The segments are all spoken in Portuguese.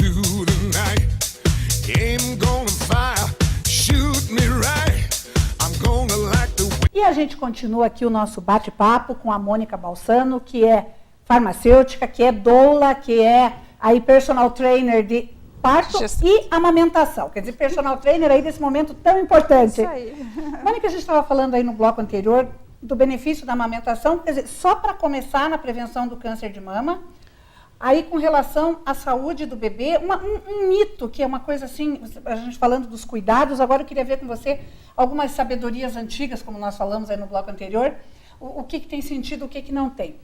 you tonight. Aim gonna fire, shoot me right. I'm gonna like the way. E a gente continua aqui o nosso bate-papo com a Mônica Balsano, que é farmacêutica, que é doula, que é aí personal trainer de parto e amamentação. Quer dizer, personal trainer aí desse momento tão importante. Isso aí. Mônica, a gente estava falando aí no bloco anterior do benefício da amamentação, quer dizer, só para começar na prevenção do câncer de mama, aí com relação à saúde do bebê, um mito, que é uma coisa assim, a gente falando dos cuidados, agora eu queria ver com você algumas sabedorias antigas, como nós falamos aí no bloco anterior, o que tem sentido, o que não tem.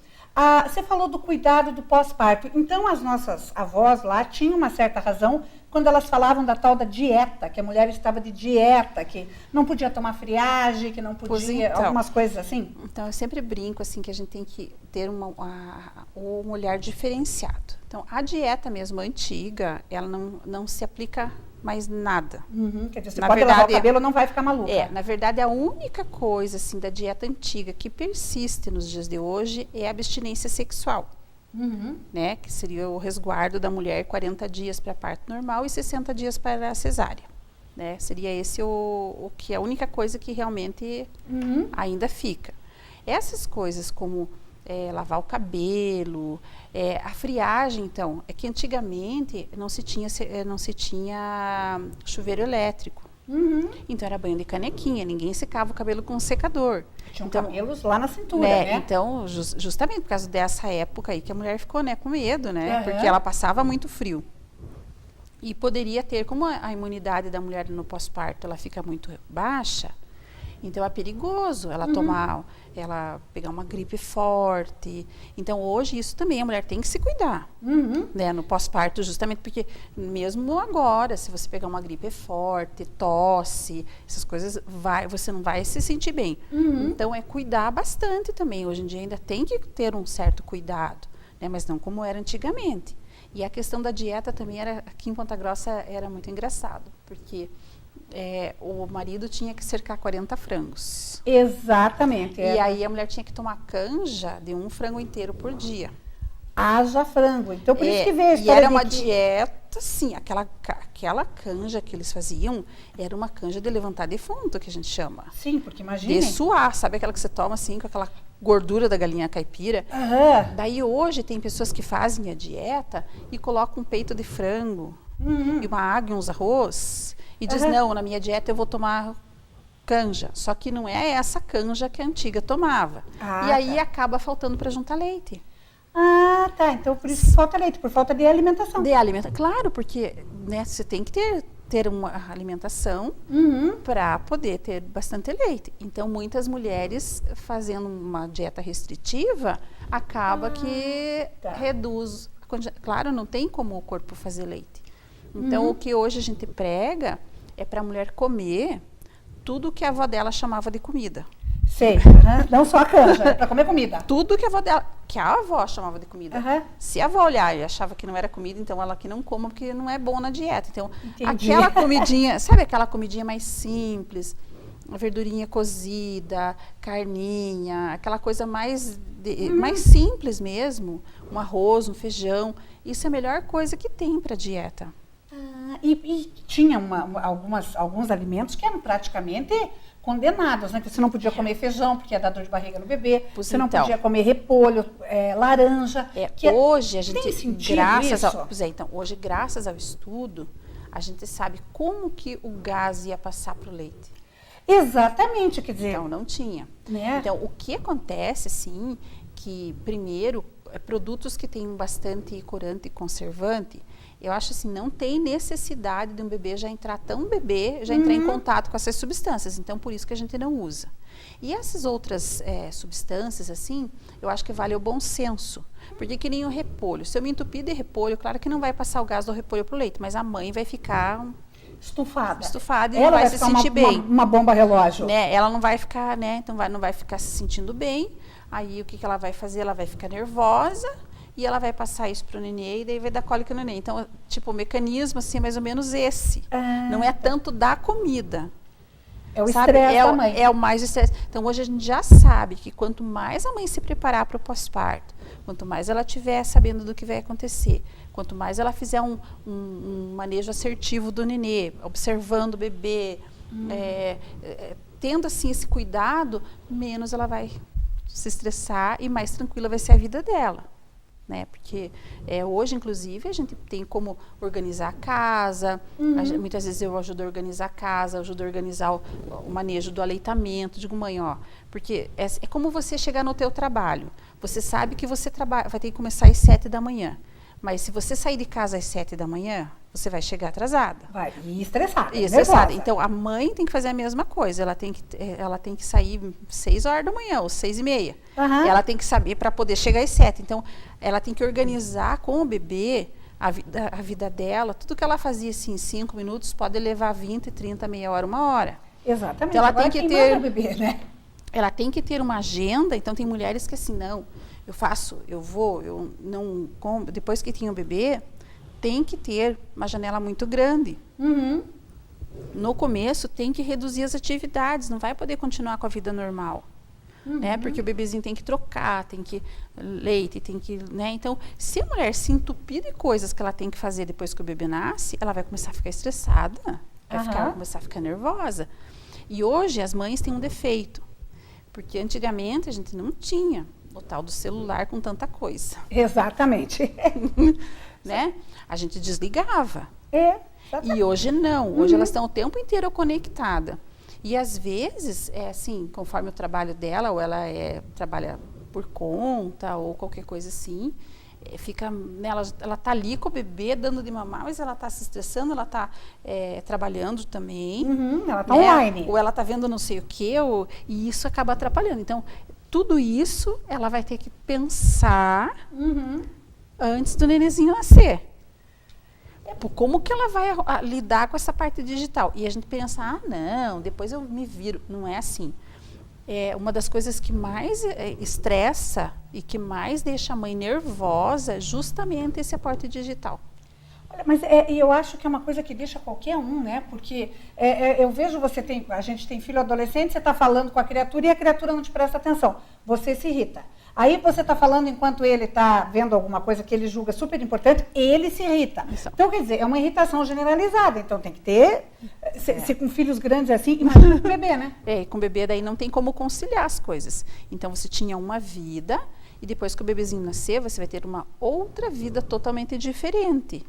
Você falou do cuidado do pós-parto. Então, as nossas avós lá tinham uma certa razão quando elas falavam da tal da dieta, que a mulher estava de dieta, que não podia tomar friagem, que não podia, então, algumas coisas assim. Então, eu sempre brinco assim que a gente tem que ter um olhar diferenciado. Então, a dieta mesmo antiga, ela não se aplica mais nada. Quer dizer, você pode lavar o cabelo, não vai ficar maluca. Na verdade, a única coisa assim da dieta antiga que persiste nos dias de hoje é a abstinência sexual. Né, que seria o resguardo da mulher 40 dias para parto normal e 60 dias para a cesárea. Né? Seria esse o que é a única coisa que realmente ainda fica. Essas coisas como lavar o cabelo, a friagem, então, é que antigamente não se tinha chuveiro elétrico. Então era banho de canequinha, ninguém secava o cabelo com um secador. Tinham cabelos lá na cintura, né? Então, justamente por causa dessa época aí que a mulher ficou, né, com medo, né? Porque ela passava muito frio. E poderia ter, como a imunidade da mulher no pós-parto, ela fica muito baixa, então é perigoso ela ela pegar uma gripe forte. Então hoje isso também a mulher tem que se cuidar, né, no pós-parto, justamente porque mesmo agora, se você pegar uma gripe forte, tosse, essas coisas, você não vai se sentir bem. Então é cuidar bastante também. Hoje em dia ainda tem que ter um certo cuidado, né, mas não como era antigamente. E a questão da dieta também aqui em Ponta Grossa era muito engraçado, porque o marido tinha que cercar 40 frangos. Exatamente. E aí a mulher tinha que tomar canja de 1 frango inteiro por dia. Haja frango. Então por isso que veio a história. E era uma dieta, assim, aquela canja que eles faziam, era uma canja de levantar defunto, que a gente chama. Sim, porque imagina. De suar, sabe aquela que você toma assim, com aquela gordura da galinha caipira? Daí hoje tem pessoas que fazem a dieta e colocam um peito de frango, e uma água e uns arroz, e diz, não, na minha dieta eu vou tomar canja. Só que não é essa canja que a antiga tomava. E aí acaba faltando para juntar leite. Tá. Então por isso que falta leite, por falta de alimentação. Claro, porque, né, você tem que ter uma alimentação para poder ter bastante leite. Então, muitas mulheres fazendo uma dieta restritiva, acaba que reduz. Claro, não tem como o corpo fazer leite. Então, o que hoje a gente prega é para a mulher comer tudo que a avó dela chamava de comida. Sei, não só a canja, é para comer comida. Tudo que a avó chamava de comida. Se a avó olhar e achava que não era comida, então ela que não coma, porque não é bom na dieta. Então, aquela comidinha, sabe aquela comidinha mais simples, a verdurinha cozida, carninha, aquela coisa mais simples mesmo, um arroz, um feijão, isso é a melhor coisa que tem para dieta. E tinha alguns alimentos que eram praticamente condenados, né? Que você não podia comer feijão, porque ia dar dor de barriga no bebê. Você não podia comer repolho, laranja. Hoje a gente, tem sentido isso? Hoje, graças ao estudo, a gente sabe como que o gás ia passar para o leite. Exatamente, quer dizer. Então, não tinha. Né? Então, o que acontece, assim, que primeiro, produtos que têm bastante corante e conservante, eu acho assim, não tem necessidade de um bebê já entrar em contato com essas substâncias. Então, por isso que a gente não usa. E essas outras substâncias, assim, eu acho que vale o bom senso. Porque que nem o repolho. Se eu me entupir de repolho, claro que não vai passar o gás do repolho para o leite, mas a mãe vai ficar estufada e não vai se sentir bem. Uma bomba relógio. Né? Ela não vai ficar, né? Então não vai ficar se sentindo bem. Aí o que ela vai fazer? Ela vai ficar nervosa. E ela vai passar isso para o nenê e daí vai dar cólica no nenê. Então, tipo, o mecanismo, assim, é mais ou menos esse. Não é tanto da comida. É o estresse da mãe. É o mais estresse. Então, hoje a gente já sabe que quanto mais a mãe se preparar para o pós-parto, quanto mais ela estiver sabendo do que vai acontecer, Quanto mais ela fizer um manejo assertivo do nenê, observando o bebê, tendo assim esse cuidado, menos ela vai se estressar e mais tranquila vai ser a vida dela. Né? Porque hoje, inclusive, a gente tem como organizar a casa, muitas vezes eu ajudo a organizar a casa, ajudo a organizar o manejo do aleitamento, digo, mãe, ó, porque é como você chegar no teu trabalho, você sabe que você vai ter que começar às 7 da manhã, mas se você sair de casa às 7 da manhã, você vai chegar atrasada. Vai, e estressada. E estressada. Então, a mãe tem que fazer a mesma coisa. Ela tem que sair 6 horas da manhã, ou 6:30. Ela tem que saber para poder chegar às 7. Então, ela tem que organizar com o bebê a vida dela. Tudo que ela fazia assim, em 5 minutos, pode levar 20, 30, meia hora, 1 hora. Exatamente. Então, ela agora tem que quem ter... manda o bebê, né? Ela tem que ter uma agenda. Então, tem mulheres que assim, não, eu não como. Depois que tem o bebê, tem que ter uma janela muito grande. No começo, tem que reduzir as atividades, não vai poder continuar com a vida normal. Né? Porque o bebezinho tem que trocar, tem que leite, tem que... Né? Então, se a mulher se entupir de coisas que ela tem que fazer depois que o bebê nasce, ela vai começar a ficar estressada, vai começar a ficar nervosa. E hoje, as mães têm um defeito, porque antigamente a gente não tinha o tal do celular com tanta coisa. Exatamente. Né? A gente desligava. Exatamente. E hoje não. Hoje elas estão o tempo inteiro conectadas. E às vezes, assim, conforme o trabalho dela, ou ela trabalha por conta, ou qualquer coisa assim, fica, né, ela tá ali com o bebê, dando de mamar, mas ela tá se estressando, ela tá trabalhando também. Ela tá né? online. Ou ela tá vendo não sei o quê, e isso acaba atrapalhando. Então, tudo isso ela vai ter que pensar antes do nenenzinho nascer. Como que ela vai lidar com essa parte digital? E a gente pensa, não, depois eu me viro. Não é assim. Uma das coisas que mais estressa e que mais deixa a mãe nervosa é justamente esse aporte digital. Olha, mas eu acho que é uma coisa que deixa qualquer um, né? Porque eu vejo a gente tem filho adolescente, você está falando com a criatura e a criatura não te presta atenção. Você se irrita. Aí você está falando enquanto ele está vendo alguma coisa que ele julga super importante, ele se irrita. Isso. Então, quer dizer, é uma irritação generalizada. Então, tem que ter... Se com filhos grandes assim, imagina com bebê, né? Com bebê daí não tem como conciliar as coisas. Então, você tinha uma vida e depois que o bebezinho nascer, você vai ter uma outra vida totalmente diferente.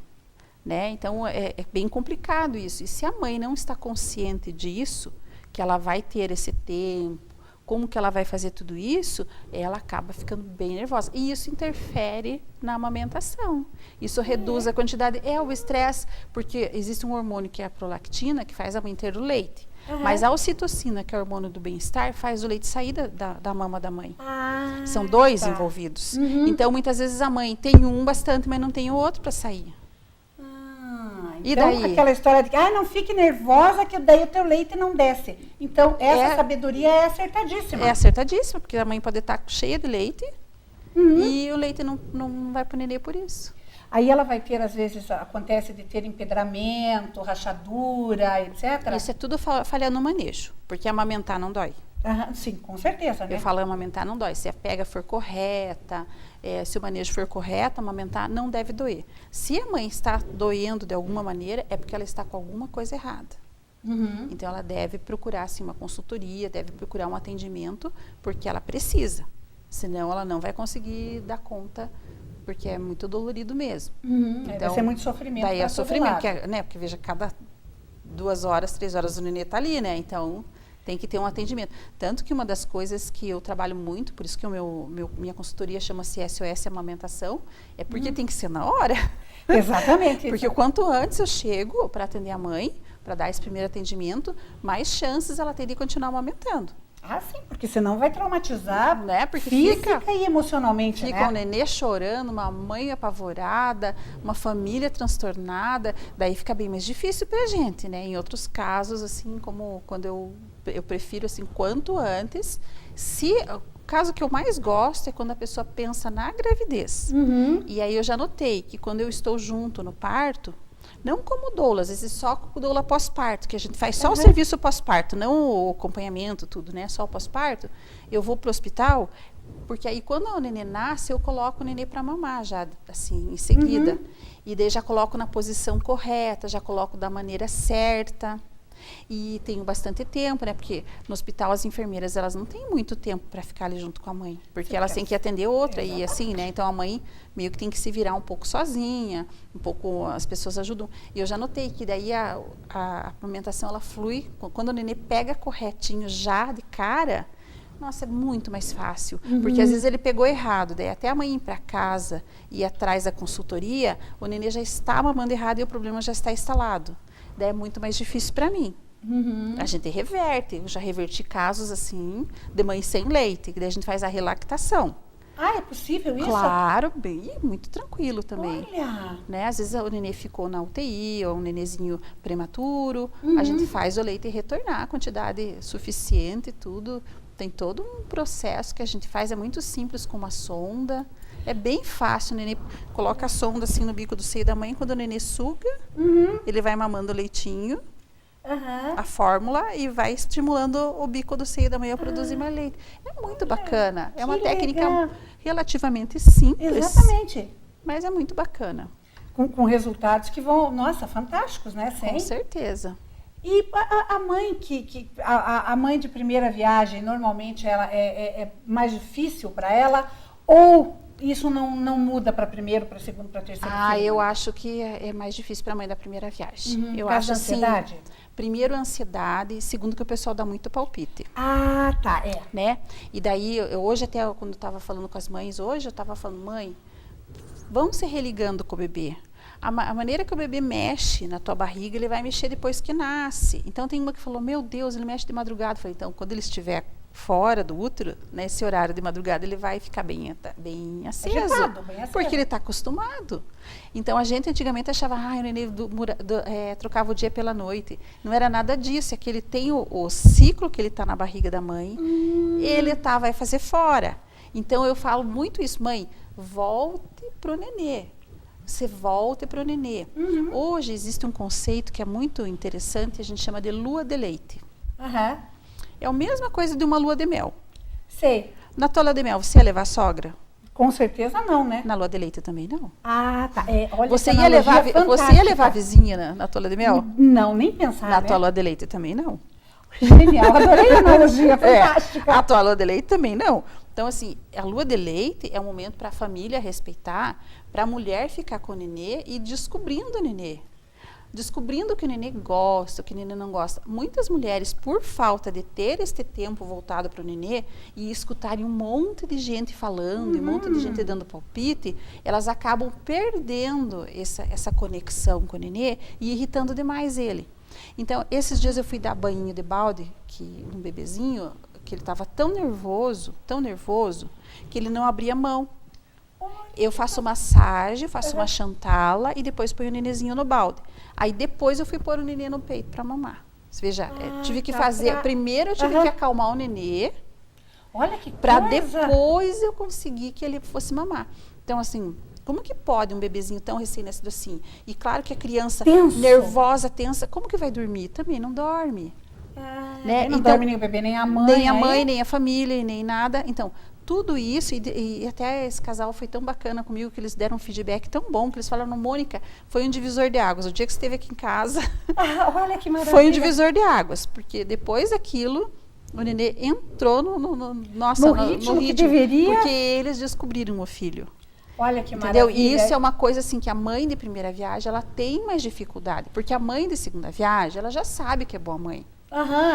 Né? Então, é bem complicado isso. E se a mãe não está consciente disso, que ela vai ter esse tempo, como que ela vai fazer tudo isso, ela acaba ficando bem nervosa. E isso interfere na amamentação. Isso reduz a quantidade, o estresse, porque existe um hormônio que é a prolactina, que faz a mãe ter o leite. Mas a ocitocina, que é o hormônio do bem-estar, faz o leite sair da mama da mãe. São dois envolvidos. Então, muitas vezes a mãe tem bastante, mas não tem o outro para sair. Então, e daí? Aquela história de que não fique nervosa, que daí o teu leite não desce. Então, essa sabedoria é acertadíssima. É acertadíssima, porque a mãe pode estar cheia de leite e o leite não vai para o nenê por isso. Aí ela vai ter, às vezes, acontece de ter empedramento, rachadura, etc. Isso é tudo falha no manejo, porque amamentar não dói. Sim, com certeza, né? Eu falo amamentar não dói. Se a pega for correta, se o manejo for correto, amamentar não deve doer. Se a mãe está doendo de alguma maneira, é porque ela está com alguma coisa errada. Então, ela deve procurar assim, uma consultoria, deve procurar um atendimento, porque ela precisa. Senão, ela não vai conseguir dar conta, porque é muito dolorido mesmo. Então, vai ser muito sofrimento. Daí é sofrimento, porque veja, cada 2 horas, 3 horas o nenê está ali, né? Então, tem que ter um atendimento. Tanto que uma das coisas que eu trabalho muito, por isso que minha consultoria chama-se SOS Amamentação, é porque tem que ser na hora. Exatamente. Porque quanto antes eu chego para atender a mãe, para dar esse primeiro atendimento, mais chances ela tem de continuar amamentando. Sim, porque senão vai traumatizar, né? Porque física e emocionalmente, fica o nenê chorando, uma mãe apavorada, uma família transtornada, daí fica bem mais difícil pra gente, né? Em outros casos, assim, como quando eu prefiro, assim, quanto antes. O caso que eu mais gosto é quando a pessoa pensa na gravidez. E aí eu já notei que quando eu estou junto no parto, não como doula, às vezes só com doula pós-parto, que a gente faz só o serviço pós-parto, não o acompanhamento, tudo, né? Só o pós-parto. Eu vou para o hospital, Porque aí quando o nenê nasce, eu coloco o nenê para mamar já, assim, em seguida. E daí já coloco na posição correta, já coloco da maneira certa. E tenho bastante tempo, né? Porque no hospital as enfermeiras, elas não têm muito tempo para ficar ali junto com a mãe. Porque elas têm que atender outra e assim, né? Então a mãe meio que tem que se virar um pouco sozinha, um pouco as pessoas ajudam. E eu já notei que daí a amamentação, ela flui, quando o nenê pega corretinho já de cara, nossa, é muito mais fácil. Porque às vezes ele pegou errado, daí até a mãe ir para casa e ir atrás da consultoria, o nenê já está mamando errado e o problema já está instalado. Daí é muito mais difícil para mim. A gente reverte, eu já reverti casos assim, de mãe sem leite, que daí a gente faz a relactação. Ah, é possível isso? Claro, bem, muito tranquilo também. Olha! Né? Às vezes o nenê ficou na UTI, ou um nenezinho prematuro, a gente faz o leite retornar a quantidade suficiente e tudo. Tem todo um processo que a gente faz, é muito simples, com uma sonda. É bem fácil, o nenê coloca a sonda assim no bico do seio da mãe, quando o nenê suga, ele vai mamando o leitinho, a fórmula, e vai estimulando o bico do seio da mãe a produzir mais leite. É muito bacana, é uma técnica relativamente simples. Exatamente. Mas é muito bacana. Com resultados que vão, nossa, fantásticos, né? Com certeza. E a mãe a mãe de primeira viagem, normalmente ela é mais difícil para ela, ou isso não muda para primeiro, para segundo, para terceiro filho? Eu acho que é mais difícil para a mãe da primeira viagem. Eu acho da ansiedade? Assim, primeiro, ansiedade, segundo, que o pessoal dá muito palpite. Ah, tá, Né? E daí, hoje até, quando eu estava falando com as mães, hoje eu estava falando, mãe, vamos se religando com o bebê. A maneira que o bebê mexe na tua barriga, ele vai mexer depois que nasce. Então, tem uma que falou, meu Deus, ele mexe de madrugada. Eu falei, então, quando ele estiver fora do útero, nesse horário de madrugada, ele vai ficar bem aceso. Agitado, bem aceso. Porque ele está acostumado. Então, a gente antigamente achava, o nenê trocava o dia pela noite. Não era nada disso, é que ele tem o ciclo que ele está na barriga da mãe, ele vai fazer fora. Então, eu falo muito isso, mãe, volte pro nenê. Você volta para o nenê. Hoje existe um conceito que é muito interessante, a gente chama de lua de leite. É a mesma coisa de uma lua de mel. Sei. Na tua lua de mel, você ia levar a sogra? Com certeza não, né? Na lua de leite também não. Ah, tá. Olha, você ia levar a vizinha na tua lua de mel? Não, nem pensar, Na tua lua de leite também não. Genial, adorei a analogia, fantástica. A tua lua de leite também não. Então, assim, a lua de leite é um momento para a família respeitar, para a mulher ficar com o nenê e descobrindo o nenê. Descobrindo o que o nenê gosta, o que o nenê não gosta. Muitas mulheres, por falta de ter este tempo voltado para o nenê e escutarem um monte de gente falando, um monte de gente dando palpite, elas acabam perdendo essa conexão com o nenê e irritando demais ele. Então, esses dias eu fui dar banho de balde, que um bebezinho, que ele estava tão nervoso, que ele não abria a mão. Eu faço massagem, faço uma chantala e depois ponho o nenezinho no balde. Aí depois eu fui pôr o nenê no peito para mamar. Você veja, tive que fazer, primeiro eu tive que acalmar o nenê, olha que para depois eu conseguir que ele fosse mamar. Então, assim, como que pode um bebezinho tão recém-nascido assim? E claro que a criança nervosa, tensa, como que vai dormir? Também não dorme. Né? Não dorme nem o bebê, nem a mãe. Nem a mãe, nem a família, nem nada. Então, tudo isso, e até esse casal foi tão bacana comigo, que eles deram um feedback tão bom, que eles falaram, Mônica, foi um divisor de águas. O dia que você esteve aqui em casa, olha que maravilha. Foi um divisor de águas, porque depois daquilo, o nenê entrou no ritmo que deveria. Porque eles descobriram o filho. Olha que entendeu? maravilha. E isso é uma coisa assim que a mãe de primeira viagem, ela tem mais dificuldade, porque a mãe de segunda viagem, ela já sabe que é boa mãe.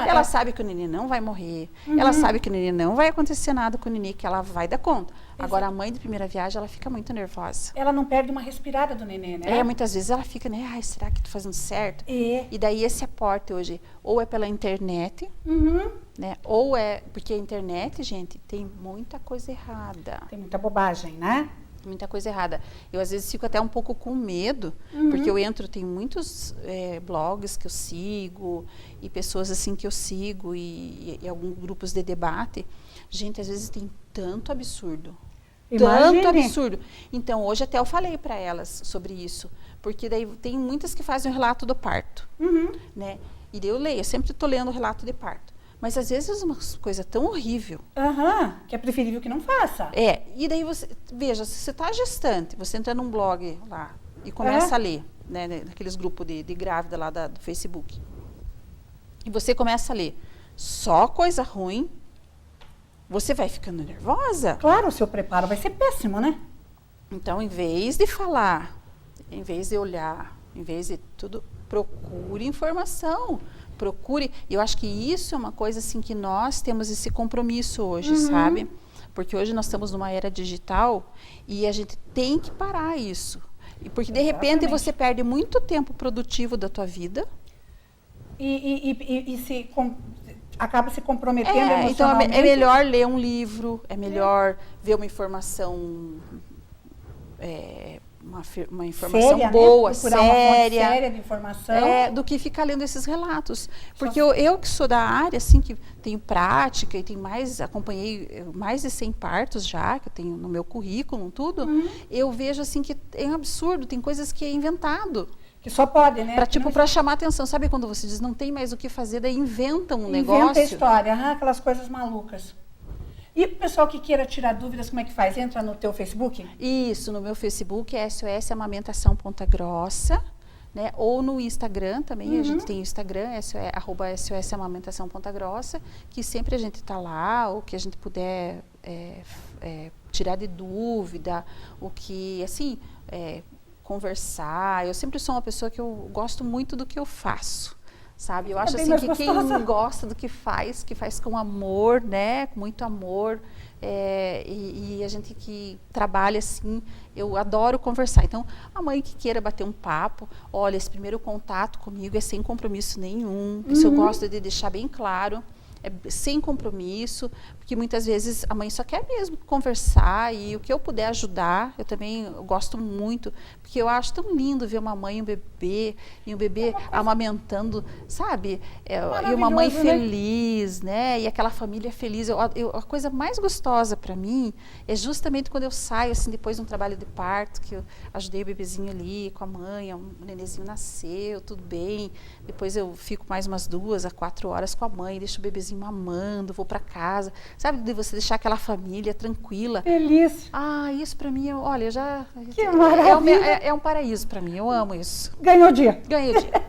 Ela sabe que o nenê não vai morrer, ela sabe que o nenê não vai acontecer nada com o nenê, que ela vai dar conta. Agora, a mãe de primeira viagem, ela fica muito nervosa. Ela não perde uma respirada do nenê, né? Muitas vezes ela fica, né? Ai, será que tô fazendo certo? E daí esse aporte hoje, ou é pela internet, né? Ou é, porque a internet, gente, tem muita coisa errada. Tem muita bobagem, né? Muita coisa errada. Eu, às vezes, fico até um pouco com medo, porque tem muitos blogs que eu sigo, e pessoas assim que eu sigo, e alguns grupos de debate. Gente, às vezes tem tanto absurdo. Imagine. Tanto absurdo. Então, hoje até eu falei para elas sobre isso, porque daí tem muitas que fazem o relato do parto, né? E daí eu leio, eu sempre estou lendo o relato de parto. Mas às vezes é uma coisa tão horrível. Que é preferível que não faça. E daí você, veja, se você está gestante, você entra num blog lá e começa a ler, né, naqueles grupos de grávida lá do Facebook. E você começa a ler só coisa ruim, você vai ficando nervosa. Claro, o seu preparo vai ser péssimo, né? Então, em vez de falar, em vez de olhar, em vez de tudo, procure informação. Procure. Eu acho que isso é uma coisa assim que nós temos esse compromisso hoje, sabe? Porque hoje nós estamos numa era digital e a gente tem que parar isso. E porque de repente você perde muito tempo produtivo da tua vida. Acaba se comprometendo Então emocionalmente. é melhor ler um livro, é melhor ver uma informação, uma informação séria, boa, né? Procurar uma fonte séria de informação. do que ficar lendo esses relatos. Porque eu que sou da área, assim, que tenho prática e acompanhei mais de 100 partos já, que eu tenho no meu currículo, tudo, eu vejo assim que é um absurdo, tem coisas que é inventado. Que só pode, né? Para chamar atenção. Sabe quando você diz, não tem mais o que fazer, daí inventam um negócio? Inventa a história, aquelas coisas malucas. E o pessoal que queira tirar dúvidas, como é que faz? Entra no teu Facebook? Isso, no meu Facebook é SOS Amamentação Ponta Grossa, né? Ou no Instagram também, a gente tem o Instagram, @SOS Amamentação Ponta Grossa, que sempre a gente está lá, o que a gente puder tirar de dúvida, o que, assim, conversar. Eu sempre sou uma pessoa que eu gosto muito do que eu faço, sabe? Eu acho assim que quem gosta do que faz com amor, né? Com muito amor, e a gente que trabalha assim, eu adoro conversar. Então, a mãe que queira bater um papo, olha, esse primeiro contato comigo é sem compromisso nenhum. Isso eu gosto de deixar bem claro. Sem compromisso, porque muitas vezes a mãe só quer mesmo conversar e o que eu puder ajudar, eu também gosto muito, porque eu acho tão lindo ver uma mãe e um bebê amamentando, sabe? E uma mãe feliz, né? E aquela família feliz. A coisa mais gostosa para mim é justamente quando eu saio, assim, depois de um trabalho de parto, que eu ajudei o bebezinho ali com a mãe, o nenenzinho nasceu, tudo bem. Depois eu fico mais umas 2 a 4 horas com a mãe, deixo o bebezinho mamando, vou para casa, sabe, de você deixar aquela família tranquila. Feliz. Isso para mim, olha, que maravilha. É um paraíso para mim, eu amo isso. Ganhou o dia. Ganhei o dia.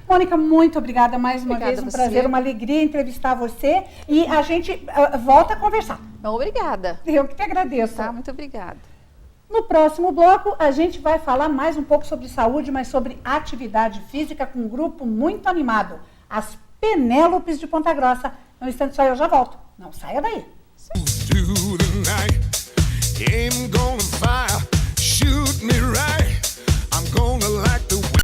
Mônica, muito obrigada mais uma vez, um prazer, uma alegria entrevistar você e a gente volta a conversar. Obrigada. Eu que te agradeço. Tá, muito obrigada. No próximo bloco, a gente vai falar mais um pouco sobre saúde, mas sobre atividade física com um grupo muito animado, as Penélopes de Ponta Grossa. Um instante só, eu já volto. Não saia daí. Through the night, aim gonna fire, shoot me right. I'm gonna